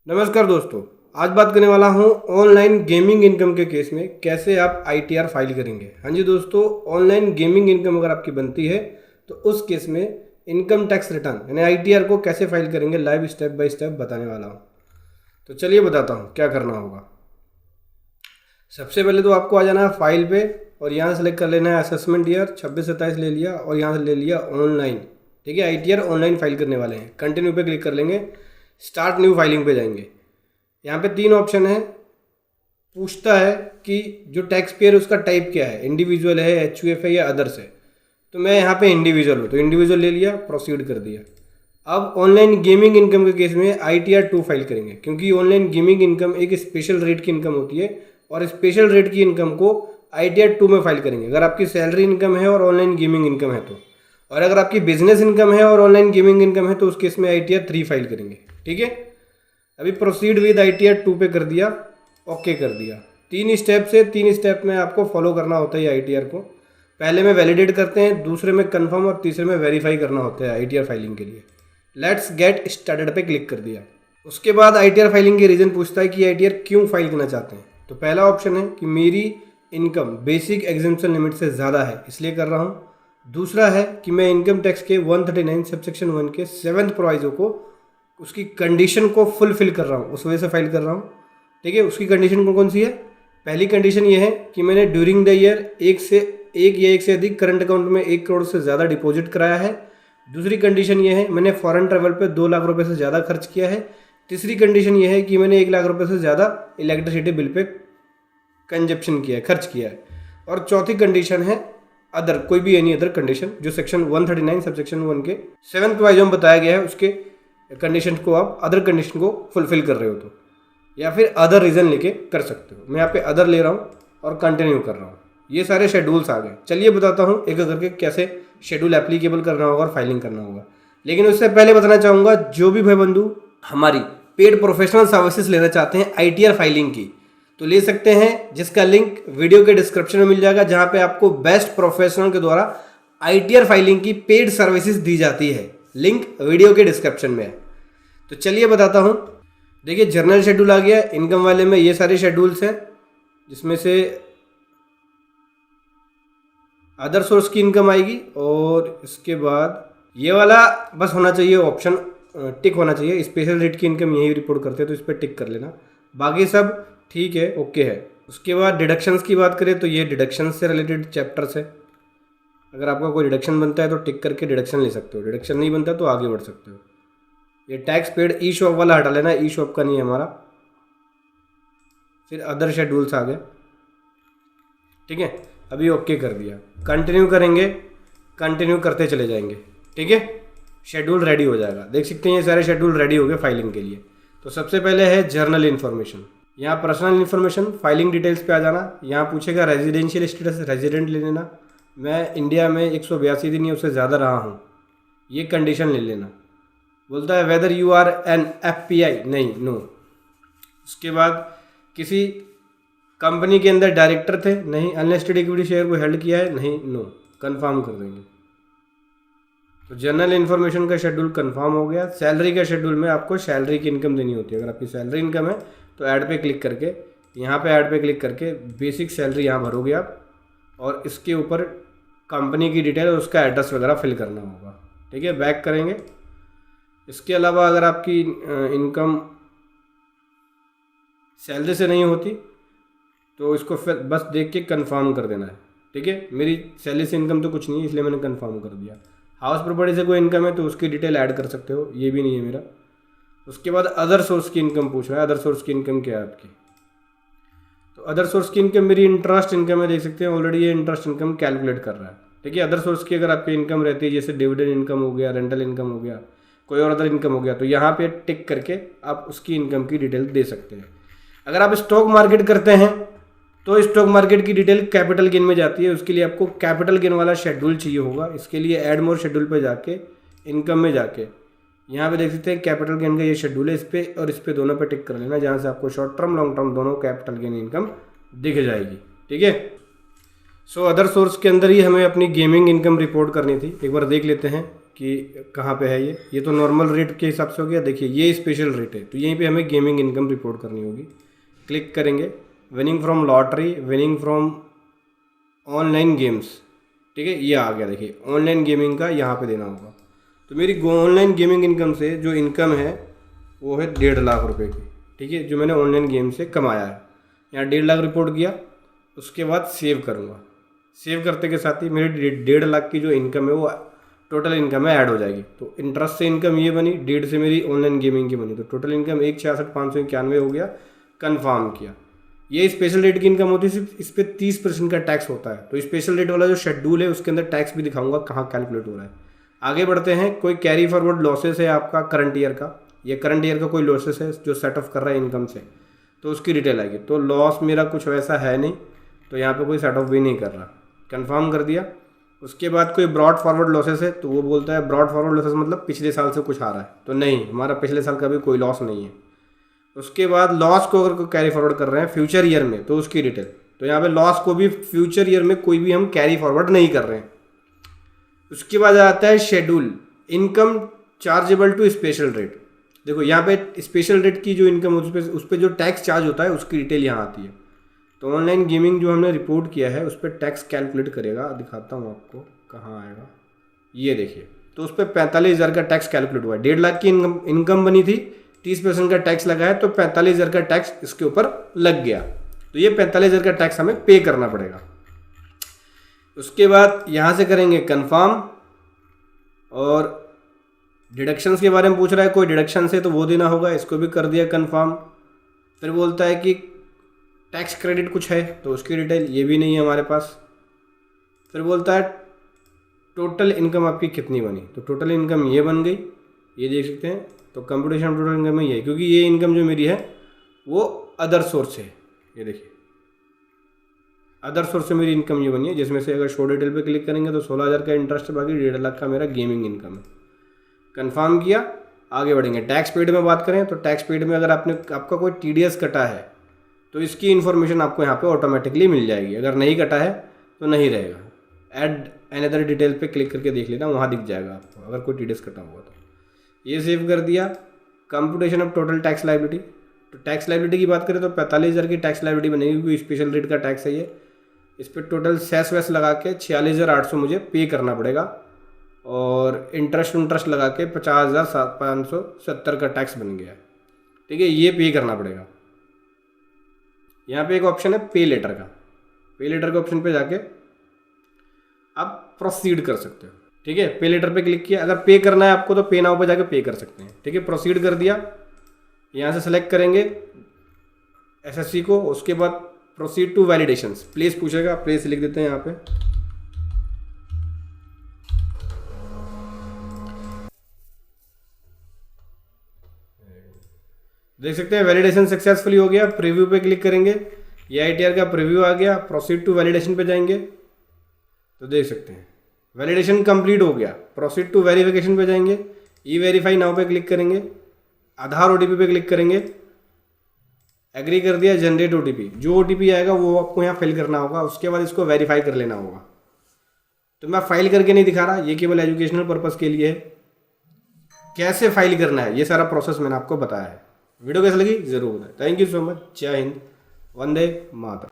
नमस्कार दोस्तों, आज बात करने वाला हूँ ऑनलाइन गेमिंग इनकम के केस में कैसे आप आईटीआर फाइल करेंगे। हाँ जी दोस्तों, ऑनलाइन गेमिंग इनकम अगर आपकी बनती है तो उस केस में इनकम टैक्स रिटर्न यानी आईटीआर को कैसे फाइल करेंगे लाइव स्टेप बाय स्टेप बताने वाला हूँ। तो चलिए बताता हूँ क्या करना होगा। सबसे पहले तो आपको आ जाना है फाइल पे और यहाँ से सेलेक्ट कर लेना है असेसमेंट ईयर 26-27 ले लिया और यहाँ से ले लिया ऑनलाइन। ठीक है, आईटीआर ऑनलाइन फाइल करने वाले हैं। कंटिन्यू पे क्लिक कर लेंगे, स्टार्ट न्यू फाइलिंग पे जाएंगे। यहाँ पे 3 ऑप्शन है। पूछता है कि जो टैक्स पेयर उसका टाइप क्या है, इंडिविजुअल है, एचयूएफ है या अदर्स है। तो मैं यहाँ पे इंडिविजुअल हूँ तो इंडिविजुअल ले लिया, प्रोसीड कर दिया। अब ऑनलाइन गेमिंग इनकम के केस में आईटीआर 2 फाइल करेंगे क्योंकि ऑनलाइन गेमिंग इनकम एक स्पेशल रेट की इनकम होती है और स्पेशल रेट की इनकम को आईटीआर 2 में फाइल करेंगे अगर आपकी सैलरी इनकम है और ऑनलाइन गेमिंग इनकम है तो। और अगर आपकी बिजनेस इनकम है और ऑनलाइन गेमिंग इनकम है तो उस केस में आईटीआर 3 फाइल करेंगे। ठीक है, अभी प्रोसीड विद आईटीआर 2 पे कर दिया, ओके कर दिया। 3 स्टेप में आपको फॉलो करना होता है आईटीआर को। पहले में वैलिडेट करते हैं, दूसरे में कंफर्म और तीसरे में वेरीफाई करना होता है आईटीआर फाइलिंग के लिए। लेट्स गेट स्टार्टेड पे क्लिक कर दिया। उसके बाद आईटीआर फाइलिंग के रीजन पूछता है कि आईटीआर क्यों फाइल करना चाहते हैं। तो पहला ऑप्शन है कि मेरी इनकम बेसिक एग्जेम्पशन लिमिट से ज़्यादा है इसलिए कर रहा हूँ। दूसरा है कि मैं इनकम टैक्स के 139 सबसेक्शन 1 के 7th प्रोविजो को उसकी कंडीशन को फुलफिल कर रहा हूँ, उस वजह से फाइल कर रहा हूँ। ठीक है, उसकी कंडीशन कौन सी है? पहली कंडीशन ये है कि मैंने ड्यूरिंग द ईयर एक से अधिक करंट अकाउंट में 1 करोड़ से ज़्यादा डिपॉजिट कराया है। दूसरी कंडीशन ये है मैंने फॉरेन ट्रैवल पे 2 लाख रुपए से ज़्यादा खर्च किया है। तीसरी कंडीशन ये है कि मैंने 1 लाख रुपए से ज़्यादा इलेक्ट्रिसिटी बिल पे कंजप्शन किया है, खर्च किया है। और चौथी कंडीशन है अदर, कोई भी एनी अदर कंडीशन जो सेक्शन 139 सबसेक्शन 1 के 7th प्रोविजो में बताया गया है उसके कंडीशन को आप अदर कंडीशन को फुलफिल कर रहे हो तो, या फिर अदर रीज़न लेके कर सकते हो। मैं यहाँ पे अदर ले रहा हूँ और कंटिन्यू कर रहा हूँ। ये सारे शेड्यूल्स आ गए। चलिए बताता हूँ एक एक करके कैसे शेड्यूल एप्लीकेबल करना होगा और फाइलिंग करना होगा। लेकिन उससे पहले बताना चाहूँगा जो भी भाई बंधु हमारी पेड प्रोफेशनल सर्विसेज लेना चाहते हैं आईटीआर फाइलिंग की तो ले सकते हैं, जिसका लिंक वीडियो के डिस्क्रिप्शन में मिल जाएगा, जहाँ पे आपको बेस्ट प्रोफेशनल के द्वारा आईटीआर फाइलिंग की पेड सर्विसेज दी जाती है। लिंक वीडियो के डिस्क्रिप्शन में है। तो चलिए बताता हूँ। देखिए जर्नल शेड्यूल आ गया इनकम वाले में, ये सारे शेड्यूल्स हैं जिसमें से अदर सोर्स की इनकम आएगी और इसके बाद ये वाला बस होना चाहिए, ऑप्शन टिक होना चाहिए। स्पेशल रेट की इनकम यही रिपोर्ट करते हैं तो इस पर टिक कर लेना, बाकी सब ठीक है, ओके है। उसके बाद डिडक्शंस की बात करें तो ये डिडक्शंस से रिलेटेड चैप्टर्स है। अगर आपका कोई डिडक्शन बनता है तो टिक करके डिडक्शन ले सकते हो, डिडक्शन नहीं बनता तो आगे बढ़ सकते हो। ये टैक्स पेड ई शॉप वाला हटा लेना, ई शॉप का नहीं है हमारा। फिर अदर शेड्यूल्स आ गए। ठीक है, अभी ओके कर दिया, कंटिन्यू करेंगे, कंटिन्यू करते चले जाएंगे। ठीक है, शेड्यूल रेडी हो जाएगा। देख सकते हैं ये सारे शेड्यूल रेडी हो गए फाइलिंग के लिए। तो सबसे पहले है जर्नल इन्फॉर्मेशन। यहाँ पर्सनल इन्फॉर्मेशन फाइलिंग डिटेल्स पे आ जाना। यहाँ पूछेगा रेजिडेंशियल स्टेटस, रेजिडेंट ले लेना। मैं इंडिया में 182 दिन या उससे ज़्यादा रहा हूँ, ये कंडीशन ले लेना। बोलता है whether you are an FPI, नहीं, नो। उसके बाद किसी कंपनी के अंदर डायरेक्टर थे, नहीं। अनलिस्टेड इक्विटी शेयर को हेल्ड किया है, नहीं, नो। कंफर्म कर देंगे। तो जनरल इन्फॉर्मेशन का शेड्यूल कंफर्म हो गया। सैलरी का शेड्यूल में आपको सैलरी की इनकम देनी होती है। अगर आपकी सैलरी इनकम है तो ऐड पे क्लिक करके, यहाँ पे ऐड पे क्लिक करके बेसिक सैलरी यहाँ भरोगे आप और इसके ऊपर कंपनी की डिटेल और उसका एड्रेस वगैरह फिल करना होगा। ठीक है, बैक करेंगे। इसके अलावा अगर आपकी इनकम सैलरी से नहीं होती तो इसको फिर बस देख के कंफर्म कर देना है। ठीक है, मेरी सैलरी से इनकम तो कुछ नहीं है इसलिए मैंने कंफर्म कर दिया। हाउस प्रॉपर्टी से कोई इनकम है तो उसकी डिटेल ऐड कर सकते हो, ये भी नहीं है मेरा। उसके बाद अदर सोर्स की इनकम पूछ रहा है। अदर सोर्स की इनकम क्या है आपकी? तो अदर सोर्स की इनकम मेरी इंटरेस्ट इनकम है, देख सकते हैं ऑलरेडी ये इंटरेस्ट इनकम कैलकुलेट कर रहा है। ठीक है, अदर सोर्स की अगर आपकी इनकम रहती है जैसे डिविडेंड इनकम हो गया, रेंटल इनकम हो गया, कोई और अदर इनकम हो गया, तो यहाँ पे टिक करके आप उसकी इनकम की डिटेल दे सकते हैं। अगर आप स्टॉक मार्केट करते हैं तो स्टॉक मार्केट की डिटेल कैपिटल गेन में जाती है। उसके लिए आपको कैपिटल गेन वाला शेड्यूल चाहिए होगा। इसके लिए ऐड मोर शेड्यूल पे जाके इनकम में जाके यहाँ पे देख सकते हैं कैपिटल गेन का ये शेड्यूल है, इस पे और इस पे दोनों पे टिक कर लेना, जहाँ से आपको शॉर्ट टर्म लॉन्ग टर्म दोनों कैपिटल गेन इनकम दिख जाएगी। ठीक है, सो अदर सोर्स के अंदर ही हमें अपनी गेमिंग इनकम रिपोर्ट करनी थी। एक बार देख लेते हैं कि कहाँ पे है ये तो नॉर्मल रेट के हिसाब से हो गया। देखिए ये स्पेशल रेट है, तो यहीं पे हमें गेमिंग इनकम रिपोर्ट करनी होगी। क्लिक करेंगे, winning from lottery, winning from online games, ठीक है, ये आ गया। देखिए ऑनलाइन गेमिंग का यहाँ पे देना होगा। तो मेरी ऑनलाइन गेमिंग इनकम से जो इनकम है वो है 1.5 लाख रुपए की, ठीक है, जो मैंने ऑनलाइन गेम से कमाया है। यहाँ 1.5 लाख रिपोर्ट किया, उसके बाद सेव करूँगा। सेव करते के साथ ही मेरी 1.5 लाख की जो इनकम है वो टोटल इनकम है ऐड हो जाएगी। तो इंटरेस्ट से इनकम ये बनी, 1.5 से मेरी ऑनलाइन गेमिंग की बनी, तो टोटल इनकम 1,66,591 हो गया। कन्फर्म किया। ये स्पेशल रेट की इनकम होती है, सिर्फ इस पर 30% का टैक्स होता है। तो स्पेशल रेट वाला जो शेड्यूल है उसके अंदर टैक्स भी दिखाऊंगा कहाँ कैलकुलेट हो रहा है। आगे बढ़ते हैं। कोई कैरी फॉरवर्ड लॉसेस है आपका करंट ईयर का, ये करंट ईयर का कोई लॉसेस है जो सेट ऑफ कर रहा है इनकम से, तो उसकी डिटेल आएगी। तो लॉस मेरा कुछ वैसा है नहीं, तो यहाँ पे कोई सेट ऑफ भी नहीं कर रहा। कंफर्म कर दिया। उसके बाद कोई ब्रॉड फॉरवर्ड लॉसेस है, तो वो बोलता है ब्रॉड फॉरवर्ड लॉसेस मतलब पिछले साल से कुछ आ रहा है, तो नहीं, हमारा पिछले साल का भी कोई लॉस नहीं है। उसके बाद लॉस को अगर कोई कैरी फॉरवर्ड कर रहे हैं फ्यूचर ईयर में, तो उसकी डिटेल, तो यहाँ पे लॉस को भी फ्यूचर ईयर में कोई भी हम कैरी फॉरवर्ड नहीं कर रहे हैं। उसके बाद आता है schedule income chargeable to special rate. देखो यहाँ पे स्पेशल रेट की जो इनकम उस पर जो टैक्स चार्ज होता है उसकी डिटेल यहाँ आती है। तो ऑनलाइन गेमिंग जो हमने रिपोर्ट किया है उस पर टैक्स कैलकुलेट करेगा, दिखाता हूँ आपको कहाँ आएगा, ये देखिए। तो उस पर 45,000 का टैक्स कैलकुलेट हुआ है। 1.5 लाख की इनकम बनी थी, 30% का टैक्स लगा है, तो 45,000 का टैक्स इसके ऊपर लग गया। तो ये 45,000 का टैक्स हमें पे करना पड़ेगा। उसके बाद यहाँ से करेंगे कंफर्म, और डिडक्शंस के बारे में पूछ रहा है, कोई डिडक्शन है तो वो देना होगा, इसको भी कर दिया कंफर्म। फिर बोलता है कि टैक्स क्रेडिट कुछ है, तो उसकी डिटेल, ये भी नहीं है हमारे पास। फिर बोलता है टोटल इनकम आपकी कितनी बनी, तो टोटल इनकम ये बन गई, ये देख सकते हैं। तो कंप्यूटेशन टोटल इनकम में ये है, क्योंकि ये इनकम जो मेरी है वो अदर सोर्स है, ये देखिए अदर सोर्स से मेरी इनकम ये बनी है, जिसमें से अगर शो डिटेल पे क्लिक करेंगे तो 16,000 का इंटरेस्ट है, बाकी 1.5 लाख का मेरा गेमिंग इनकम है। कंफर्म किया, आगे बढ़ेंगे। टैक्स पेड में बात करें तो टैक्स पेड में अगर आपका कोई TDS कटा है तो इसकी इन्फॉर्मेशन आपको यहाँ पे ऑटोमेटिकली मिल जाएगी। अगर नहीं कटा है तो नहीं रहेगा। ऐड अनदर डिटेल पे क्लिक करके देख लेना, वहाँ दिख जाएगा आपको अगर कोई TDS कटा हुआ तो। ये सेव कर दिया। Computation of total tax liability, तो टैक्स लाइबिलिटी की बात करें तो 45,000 की टैक्स लाइबिलिटी बनेगी, क्योंकि स्पेशल रेट का टैक्स है ये। इस पर टोटल सेस वेस लगा के 46,800 मुझे पे करना पड़ेगा, और इंटरेस्ट लगा के 50,570 का टैक्स बन गया, ठीक है, ये पे करना पड़ेगा। यहाँ पे एक ऑप्शन है पे लेटर का, पे लेटर के ऑप्शन पे जाके आप प्रोसीड कर सकते हो, ठीक है। पे लेटर पे क्लिक किया, अगर पे करना है आपको तो पे नाउ पे जाके पे कर सकते हैं, ठीक है। प्रोसीड कर दिया, यहाँ से सेलेक्ट करेंगे SSC को। उसके बाद प्रोसीड टू वैलिडेशंस, प्लेस पूछेगा, प्लेस लिख देते हैं यहाँ पे। देख सकते हैं वैलिडेशन सक्सेसफुली हो गया। प्रीव्यू पे क्लिक करेंगे, ये ITR का प्रीव्यू आ गया। प्रोसीड टू वैलिडेशन पे जाएंगे तो देख सकते हैं वैलिडेशन कंप्लीट हो गया। प्रोसीड टू वेरिफिकेशन पे जाएंगे, E-वेरीफाई नाउ पे क्लिक करेंगे, आधार OTP पे क्लिक करेंगे, एग्री कर दिया, जनरेट OTP। जो OTP आएगा वो आपको यहाँ फिल करना होगा, उसके बाद इसको वेरीफाई कर लेना होगा। तो मैं फाइल करके नहीं दिखा रहा, ये केवल एजुकेशनल पर्पज़ के लिए है। कैसे फाइल करना है ये सारा प्रोसेस मैंने आपको बताया है। वीडियो कैसे लगी जरूर बताएं। Thank you so much. जय हिंद, वंदे मातरम।